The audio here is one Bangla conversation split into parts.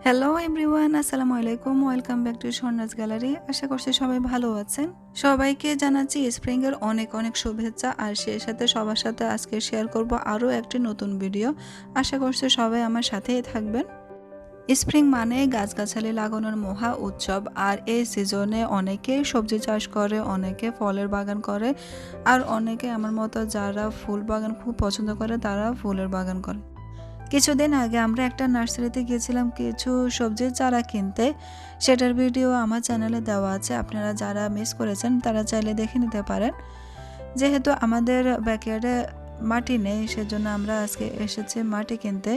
হ্যালো এভরিওয়ান, আসসালামু আলাইকুম। Welcome back to Swarnas gallery. আশা করছি সবাই ভালো আছেন। সবাইকে জানাচ্ছি স্প্রিং এর অনেক অনেক শুভেচ্ছা। আর সেই সাথে সবার সাথে আজকে শেয়ার করব আরও একটি নতুন ভিডিও। আশা করছি সবাই আমার সাথেই থাকবেন। স্প্রিং মানে গাছগাছালি লাগানোর মহা উৎসব। আর এই সিজনে অনেকে সবজি চাষ করে, অনেকে ফলের বাগান করে, আর অনেকে আমার মতো যারা ফুল বাগান খুব পছন্দ করে তারা ফুলের বাগান করে। কিছুদিন আগে আমরা একটা নার্সারিতে গিয়েছিলাম কিছু সবজির চারা কিনতে। সেটার ভিডিও আমার চ্যানেলে দেওয়া আছে, আপনারা যারা মিস করেছেন তারা চাইলে দেখে নিতে পারেন। যেহেতু আমাদের ব্যাকয়ার্ডে মাটি নেই, সেজন্য আমরা আজকে এসেছি মাটি কিনতে।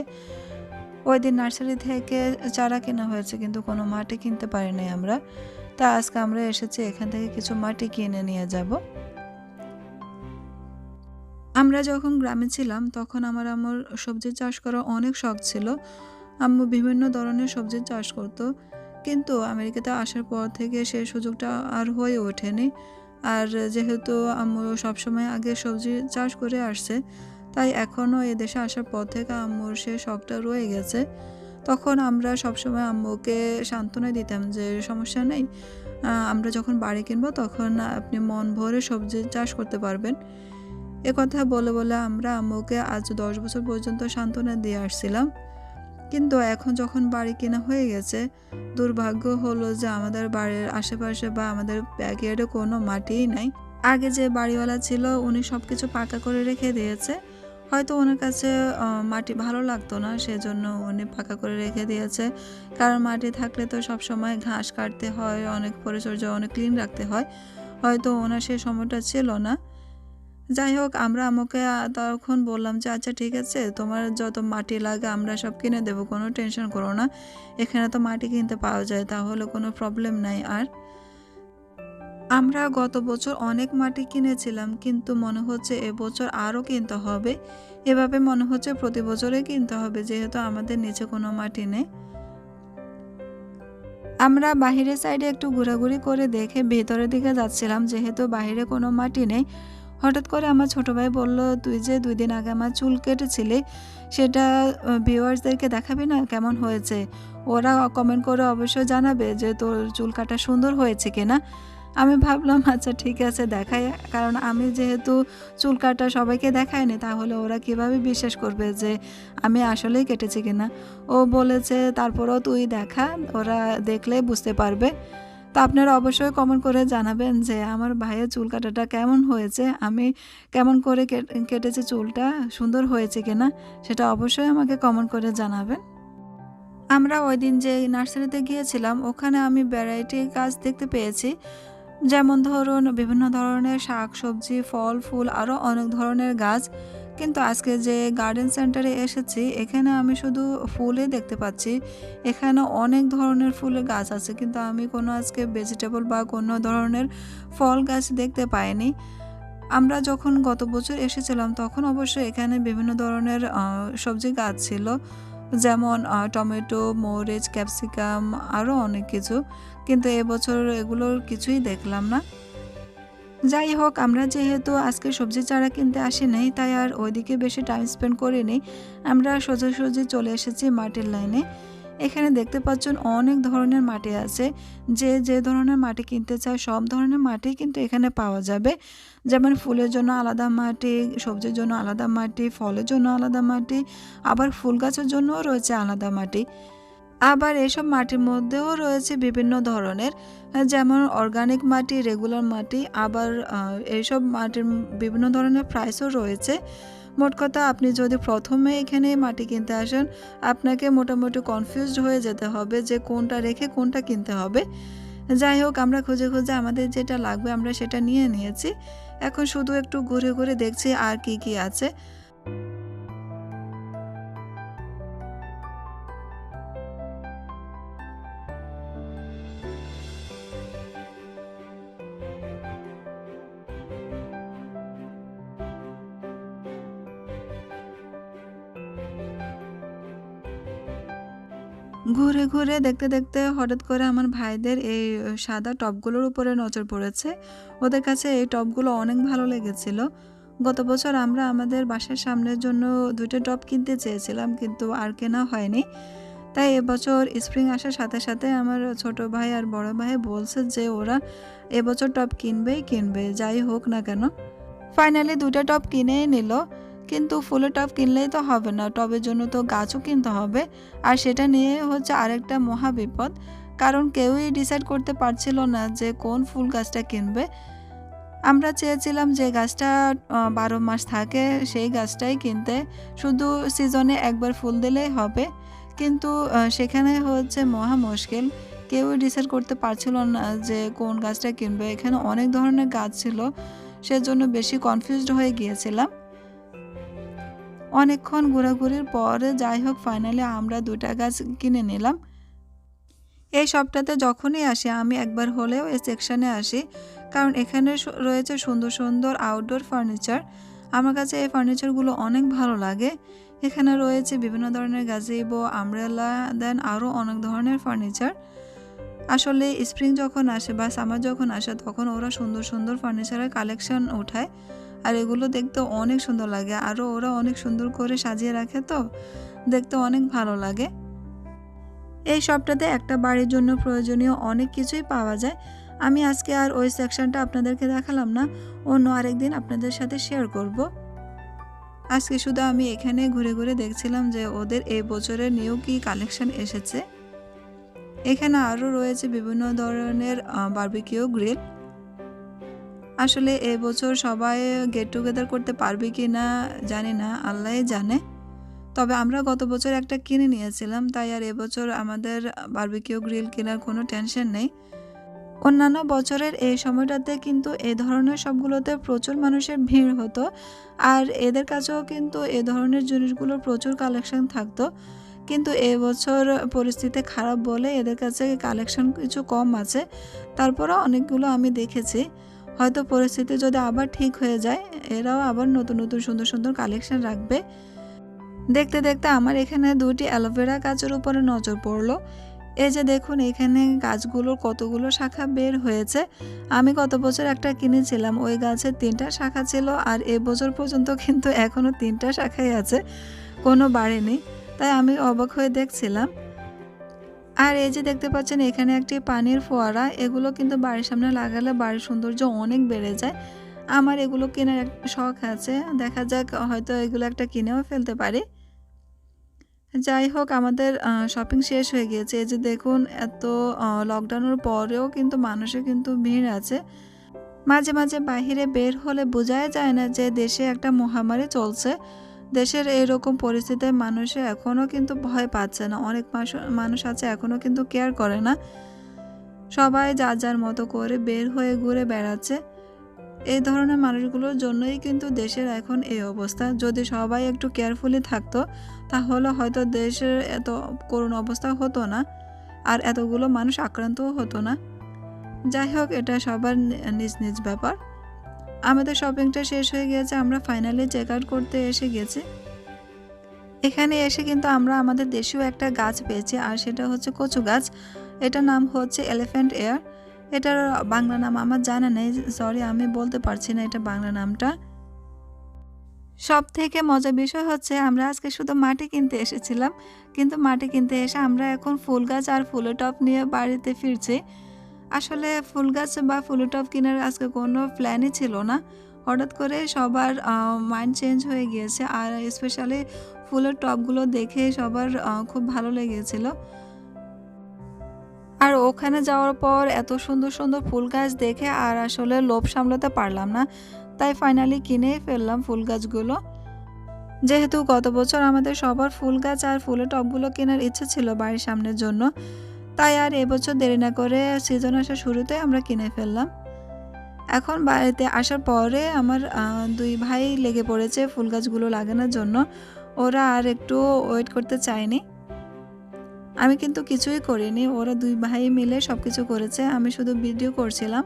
ওই দিন নার্সারি থেকে চারা কেনা হয়েছে কিন্তু কোনো মাটি কিনতে পারিনি আমরা। তা আজকে আমরা এসেছি এখান থেকে কিছু মাটি কিনে নিয়ে যাব। আমরা যখন গ্রামে ছিলাম তখন আমার আম্মুর সবজি চাষ করার অনেক শখ ছিল। আম্মু বিভিন্ন ধরনের সবজি চাষ করত, কিন্তু আমেরিকাতে আসার পর থেকে সেই সুযোগটা আর হয়ে ওঠেনি। আর যেহেতু আম্মু সবসময় আগে সবজি চাষ করে আসছে, তাই এখনও এদেশে আসার পর থেকে আম্মুর সেই শখটা রয়ে গেছে। তখন আমরা সবসময় আম্মুকে সান্ত্বনা দিতাম যে সমস্যা নেই, আমরা যখন বাড়ি কিনবো তখন আপনি মন ভরে সবজি চাষ করতে পারবেন। একথা বলে বলে আমরা আম্মুকে আজ 10 বছর পর্যন্ত সান্ত্বনা দিয়ে আসছিলাম। কিন্তু এখন যখন বাড়ি কেনা হয়ে গেছে, দুর্ভাগ্য হলো যে আমাদের বাড়ির আশেপাশে বা আমাদের ব্যাকইয়ার্ডে কোনো মাটিই নাই। আগে যে বাড়িওয়ালা ছিল উনি সবকিছু পাকা করে রেখে দিয়েছে। হয়তো ওনার কাছে মাটি ভালো লাগতো না, সেজন্য উনি পাকা করে রেখে দিয়েছে। কারণ মাটি থাকলে তো সবসময় ঘাস কাটতে হয়, অনেক পরিচর্যা, অনেক ক্লিন রাখতে হয়। হয়তো ওনার সেই সময়টা ছিল না। যাই হোক, আমরা আম্মুকে তখন বললাম যে আচ্ছা ঠিক আছে, তোমার যত মাটি লাগে আমরা সব কিনে দেবো, কোনো টেনশন করো না। এখানে তো মাটি কিনতে পাওয়া যায়, তাহলে কোনো প্রবলেম নাই। আর আমরা গত বছর অনেক মাটি কিনেছিলাম, কিন্তু মনে হচ্ছে এবছর আরও কিনতে হবে। এভাবে মনে হচ্ছে প্রতি বছরে কিনতে হবে, যেহেতু আমাদের নিচে কোনো মাটি নেই। আমরা বাহিরের সাইডে একটু ঘোরাঘুরি করে দেখে ভেতরের দিকে যাচ্ছিলাম, যেহেতু বাহিরে কোনো মাটি নেই। হঠাৎ করে আমার ছোট ভাই বলল, তুই যে 2 দিন আগে আমার চুল কেটেছিলি সেটা ভিউয়ার্সদেরকে দেখাবি না কেমন হয়েছে? ওরা কমেন্ট করে অবশ্যই জানাবে যে তোর চুল কাটা সুন্দর হয়েছে কিনা। আমি ভাবলাম আচ্ছা ঠিক আছে দেখাই, কারণ আমি যেহেতু চুল কাটা সবাইকে দেখাইনি তাহলে ওরা কিভাবে বিশ্বাস করবে যে আমি আসলেই কেটেছি কিনা। ও বলেছে তারপরেও তুই দেখা, ওরা দেখলে বুঝতে পারবে। তো আপনারা অবশ্যই কমেন্ট করে জানাবেন যে আমার ভাইয়ের চুল কাটাটা কেমন হয়েছে, আমি কেমন করে কেটেছি চুলটা, সুন্দর হয়েছে কিনা, সেটা অবশ্যই আমাকে কমেন্ট করে জানাবেন। আমরা ওই দিন যে নার্সারিতে গিয়েছিলাম ওখানে আমি ভ্যারাইটি গাছ দেখতে পেয়েছি। যেমন ধরুন বিভিন্ন ধরনের শাক সবজি, ফল ফুল, আরও অনেক ধরনের গাছ। কিন্তু আজকে যে গার্ডেন সেন্টারে এসেছি এখানে আমি শুধু ফুলই দেখতে পাচ্ছি। এখানে অনেক ধরনের ফুলের গাছ আছে, কিন্তু আমি কোনো আজকে ভেজিটেবল বা কোনো ধরনের ফল গাছ দেখতে পাইনি। আমরা যখন গত বছর এসেছিলাম তখন অবশ্যই এখানে বিভিন্ন ধরনের সবজি গাছ ছিল, যেমন টমেটো, মরিচ, ক্যাপসিকাম, আরও অনেক কিছু। কিন্তু এবছর এগুলোর কিছুই দেখলাম না। যাই হোক, আমরা যেহেতু আজকে সবজি চারা কিনতে আসি নাই, তাই আর ওইদিকে বেশি টাইম স্পেন্ড করিনি। আমরা সোজাসুজি চলে এসেছি মাটির লাইনে। এখানে দেখতে পাচ্ছেন অনেক ধরনের মাটি আছে। যে যে ধরনের মাটি কিনতে চায় সব ধরনের মাটি কিন্তু এখানে পাওয়া যাবে। যেমন ফুলের জন্য আলাদা মাটি, সবজির জন্য আলাদা মাটি, ফলের জন্য আলাদা মাটি, আবার ফুল গাছের জন্যও রয়েছে আলাদা মাটি। আবার এসব মাটির মধ্যেও রয়েছে বিভিন্ন ধরনের, যেমন অর্গানিক মাটি, রেগুলার মাটি, আবার এইসব মাটির বিভিন্ন ধরনের প্রাইসও রয়েছে। মোট কথা, আপনি যদি প্রথমে এখানে মাটি কিনতে আসেন আপনাকে মোটামুটি কনফিউজড হয়ে যেতে হবে যে কোনটা রেখে কোনটা কিনতে হবে। যাই হোক, আমরা খুঁজে খুঁজে আমাদের যেটা লাগবে আমরা সেটা নিয়ে নিয়েছি। এখন শুধু একটু ঘুরে ঘুরে দেখছি আর কি কি আছে। ঘুরে ঘুরে দেখতে দেখতে হঠাৎ করে আমার ভাইদের এই সাদা টবগুলোর উপরে নজর পড়েছে। ওদের কাছে এই টবগুলো অনেক ভালো লেগেছিল। গত বছর আমরা আমাদের বাসার সামনের জন্য 2টা টব কিনতে চেয়েছিলাম, কিন্তু আর কেনা হয়নি। তাই এবছর স্প্রিং আসার সাথে সাথে আমার ছোট ভাই আর বড় ভাই বলছে যে ওরা এবছর টব কিনবে যাই হোক না কেন। ফাইনালি 2টা টব কিনেই নিল, কিন্তু ফুলের টব কিনলেই তো হবে না, টবের জন্য তো গাছও কিনতে হবে। আর সেটা নিয়ে হচ্ছে আরেকটা মহা বিপদ, কারণ কেউই ডিসাইড করতে পারছিল না যে কোন ফুল গাছটা কিনবে। আমরা চেয়েছিলাম যে গাছটা 12 মাস থাকে সেই গাছটাই কিনতে, শুধু সিজনে একবার ফুল দিলেই হবে। কিন্তু সেখানে হচ্ছে মহা মুশকিল, কেউই ডিসাইড করতে পারছিল না যে কোন গাছটা কিনবে। এখানে অনেক ধরনের গাছ ছিল, সেজন্য বেশি কনফিউজড হয়ে গিয়েছিলাম। অনেকক্ষণ ঘোরাঘুরির পরে যাই হোক ফাইনালি আমরা 2টা গাছ কিনে নিলাম। এই সপ্তাহে যখনই আসি আমি একবার হলেও এই সেকশনে আসি, কারণ এখানে রয়েছে সুন্দর সুন্দর আউটডোর ফার্নিচার। আমার কাছে এই ফার্নিচারগুলো অনেক ভালো লাগে। এখানে রয়েছে বিভিন্ন ধরনের গাজিবো, আমব্রেলা, দেন আরও অনেক ধরনের ফার্নিচার। আসলে স্প্রিং যখন আসে বা সামার যখন আসে তখন ওরা সুন্দর সুন্দর ফার্নিচারের কালেকশন উঠায়, আর এগুলো দেখতে অনেক সুন্দর লাগে। আরও ওরা অনেক সুন্দর করে সাজিয়ে রাখে, তো দেখতে অনেক ভালো লাগে। এই সপ্তাহে একটা বাড়ির জন্য প্রয়োজনীয় অনেক কিছুই পাওয়া যায়। আমি আজকে আর ওই সেকশনটা আপনাদেরকে দেখালাম না, অন্য আরেকদিন আপনাদের সাথে শেয়ার করব। আজকে শুধু আমি এখানে ঘুরে ঘুরে দেখছিলাম যে ওদের এই বছরের নিউ কি কালেকশন এসেছে। এখানে আরও রয়েছে বিভিন্ন ধরনের বারবিকিউ গ্রিল। আসলে এবছর সবাই গেট টুগেদার করতে পারবে কি না জানি না, আল্লাহই জানে। তবে আমরা গত বছর একটা কিনে নিয়েছিলাম, তাই আর এবছর আমাদের বারবিকিউ গ্রিল কেনার কোনো টেনশন নেই। অন্যান্য বছরের এই সময়টাতে কিন্তু এই ধরনের সবগুলোতে প্রচুর মানুষের ভিড় হতো, আর এদের কাছেও কিন্তু এ ধরনের জিনিসগুলোর প্রচুর কালেকশন থাকতো। কিন্তু এবছর পরিস্থিতি খারাপ বলে এদের কাছে কালেকশন কিছু কম আছে। তারপরেও অনেকগুলো আমি দেখেছি, হয়তো পরিস্থিতি যদি আবার ঠিক হয়ে যায় এরাও আবার নতুন নতুন সুন্দর সুন্দর কালেকশন রাখবে। দেখতে দেখতে আমার এখানে 2টি অ্যালোভেরা গাছের উপরে নজর পড়লো। এই যে দেখুন এখানে গাছগুলোর কতগুলো শাখা বের হয়েছে। আমি গত বছর একটা কিনেছিলাম, ওই গাছের 3টা শাখা ছিল, আর এবছর পর্যন্ত কিন্তু এখনও 3টা শাখাই আছে, কোনো বাড়েনি। তাই আমি অবাক হয়ে দেখছিলাম। আর এই যে দেখতে পাচ্ছেন এখানে একটি পানির ফোয়ারা, এগুলো কিন্তু বাড়ির সামনে লাগালে বাড়ির সৌন্দর্য অনেক বেড়ে যায়। আমার এগুলো কেনার একটা শখ আছে, দেখা যাক হয়তো এগুলো একটা কিনেও ফেলতে পারি। যাই হোক আমাদের শপিং শেষ হয়ে গিয়েছে। এই যে দেখুন এত লকডাউনের পরেও কিন্তু মানুষের কিন্তু ভিড় আছে। মাঝে মাঝে বাহিরে বের হলে বোঝাই যায় না যে দেশে একটা মহামারী চলছে। দেশের এরকম পরিস্থিতিতে মানুষে এখনও কিন্তু ভয় পাচ্ছে না। অনেক মানুষ আছে এখনও কিন্তু কেয়ার করে না। সবাই যার যার মতো করে বের হয়ে ঘুরে বেড়াচ্ছে। এই ধরনের মানুষগুলোর জন্যই কিন্তু দেশের এখন এই অবস্থা। যদি সবাই একটু কেয়ারফুলি থাকতো তাহলে হয়তো দেশের এত করুণ অবস্থা হতো না, আর এতগুলো মানুষ আক্রান্তও হতো না। যাই হোক এটা সবার নিজ নিজ ব্যাপার। আমাদের শপিংটা শেষ হয়ে গিয়েছে, আমরা ফাইনালি চেক আউট করতে এসে গেছি। এখানে এসে কিন্তু আমরা আমাদের দেশীয় একটা গাছ পেয়েছি, আর সেটা হচ্ছে কচু গাছ। এটার নাম হচ্ছে এলিফ্যান্ট এয়ার। এটার বাংলা নাম আমার জানা নেই, সরি আমি বলতে পারছি না এটা বাংলা নামটা। সব থেকে মজার বিষয় হচ্ছে আমরা আজকে শুধু মাটি কিনতে এসেছিলাম, কিন্তু মাটি কিনতে এসে আমরা এখন ফুল গাছ আর ফুলের টব নিয়ে বাড়িতে ফিরছি। আসলে ফুল গাছ বা ফুলের টব কেনার আজকে কোনো প্ল্যানই ছিল না, হঠাৎ করে সবার মাইন্ড চেঞ্জ হয়ে গিয়েছে। আর স্পেশালি ফুলের টবগুলো দেখে সবার খুব ভালো লেগেছিল। আর ওখানে যাওয়ার পর এত সুন্দর সুন্দর ফুল গাছ দেখে আর আসলে লোভ সামলাতে পারলাম না, তাই ফাইনালি কিনেই ফেললাম ফুল গাছগুলো। যেহেতু গত বছর আমাদের সবার ফুল গাছ আর ফুলের টবগুলো কেনার ইচ্ছে ছিল বাড়ির সামনের জন্য, তাই আর এবছর দেরি না করে সিজন আসার শুরুতে আমরা কিনে ফেললাম। এখন বাড়িতে আসার পরে আমার 2 ভাই লেগে পড়েছে ফুল গাছগুলো লাগানোর জন্য। ওরা আর একটু ওয়েট করতে চায়নি। আমি কিন্তু কিছুই করিনি, ওরা 2 ভাই মিলে সবকিছু করেছে, আমি শুধু ভিডিও করছিলাম।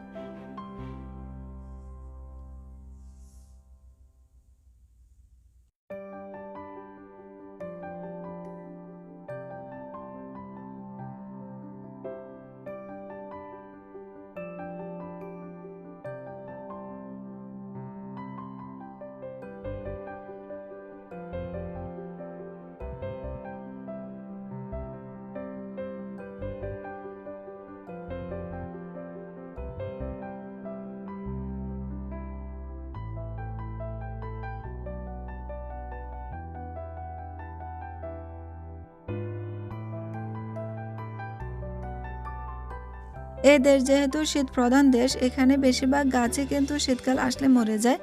এই দেশ যেহেতু শীত প্রধান দেশ, এখানে বেশিরভাগ গাছই কিন্তু শীতকাল আসলে মরে যায়।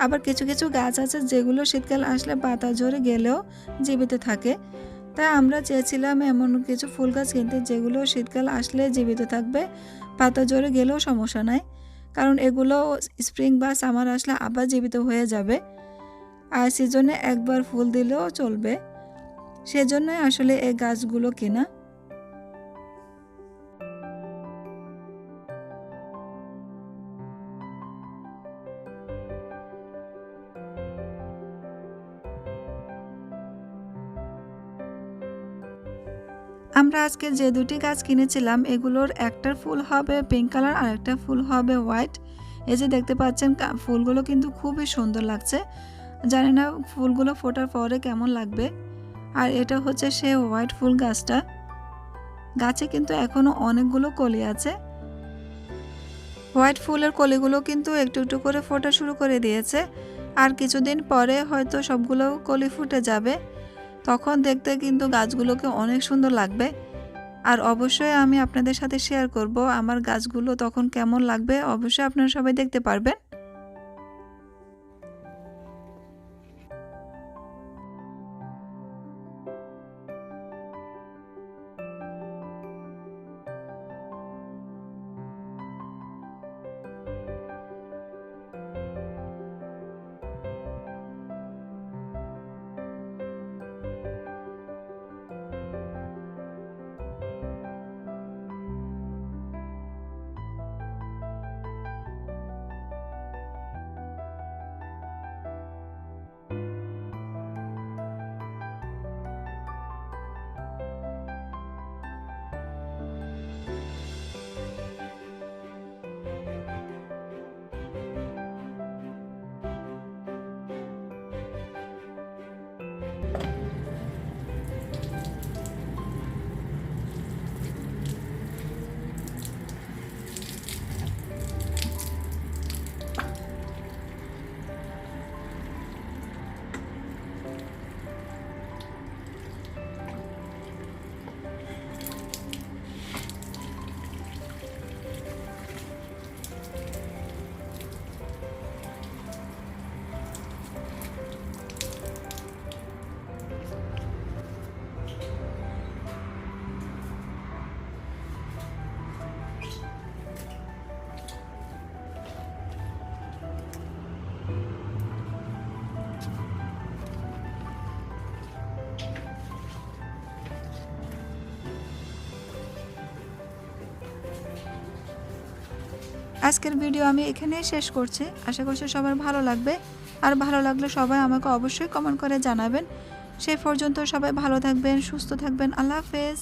আবার কিছু কিছু গাছ আছে যেগুলো শীতকাল আসলে পাতা ঝরে গেলেও জীবিত থাকে। তাই আমরা চেয়েছিলাম এমন কিছু ফুল গাছ কিনতে যেগুলো শীতকাল আসলে জীবিত থাকবে, পাতা ঝরে গেলেও সমস্যা নাই, কারণ এগুলো স্প্রিং বা সামার আসলে আবার জীবিত হয়ে যাবে, আর সিজনে একবার ফুল দিলেও চলবে। সেজন্যই আসলে এই গাছগুলো কেনা। আমরা আজকে যে দুটি গাছ কিনেছিলাম এগুলোর একটার ফুল হবে পিঙ্ক কালার আর একটা ফুল হবে হোয়াইট। এই যে দেখতে পাচ্ছেন ফুলগুলো কিন্তু খুবই সুন্দর লাগছে। জানি না ফুলগুলো ফোটার পরে কেমন লাগবে। আর এটা হচ্ছে সে হোয়াইট ফুল গাছটা। গাছে কিন্তু এখনো অনেকগুলো কলি আছে। হোয়াইট ফুলের কলিগুলো কিন্তু একটু একটু করে ফোটা শুরু করে দিয়েছে, আর কিছুদিন পরে হয়তো সবগুলো কলি ফুটে যাবে। তখন দেখতে কিন্তু গাছগুলোকে অনেক সুন্দর লাগবে। আর অবশ্যই আমি আপনাদের সাথে শেয়ার করব আমার গাছগুলো তখন কেমন লাগবে, অবশ্যই আপনারা সবাই দেখতে পারবেন। আজকের ভিডিও আমি এখানেই শেষ করছি। আশা করছি সবার ভালো লাগবে, আর ভালো লাগলে সবাই আমাকে অবশ্যই কমেন্ট করে জানাবেন। সেই পর্যন্ত সবাই ভালো থাকবেন, সুস্থ থাকবেন। আল্লাহ হাফেজ।